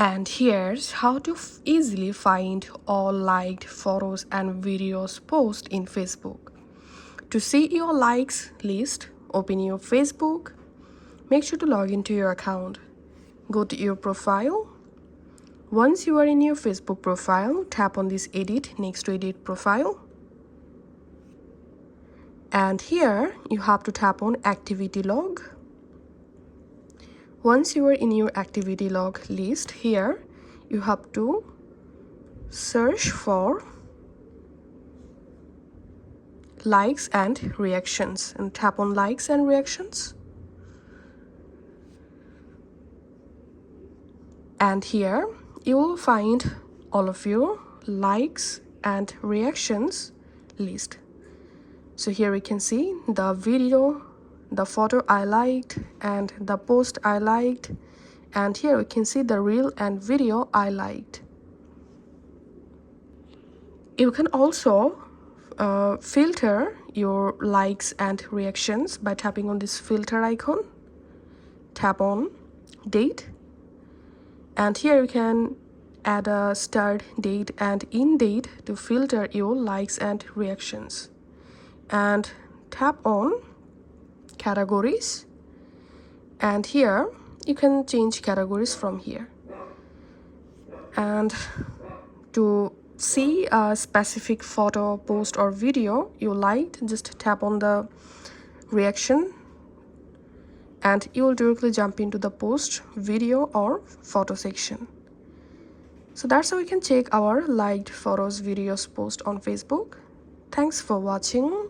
And here's how to easily find all liked photos and videos post in Facebook. To see your likes list, open your Facebook. Make sure to log into your account. Go to your profile. Once you are in your Facebook profile, tap on this edit next to edit profile. And here you have to tap on activity log. Once you are in your activity log list, here you have to search for likes and reactions and tap on likes and reactions. And here you will find all of your likes and reactions list. So here we can see the video, the photo I liked, and the post I liked. And here we can see the reel and video I liked. You can also filter your likes and reactions by tapping on this filter icon. Tap on date. And here you can add a start date and end date to filter your likes and reactions. And tap on categories. And here you can change categories from here. And to see a specific photo, post, or video you liked, just tap on the reaction and you will directly jump into the post, video, or photo section. So that's how we can check our liked photos, videos, post on Facebook. Thanks for watching.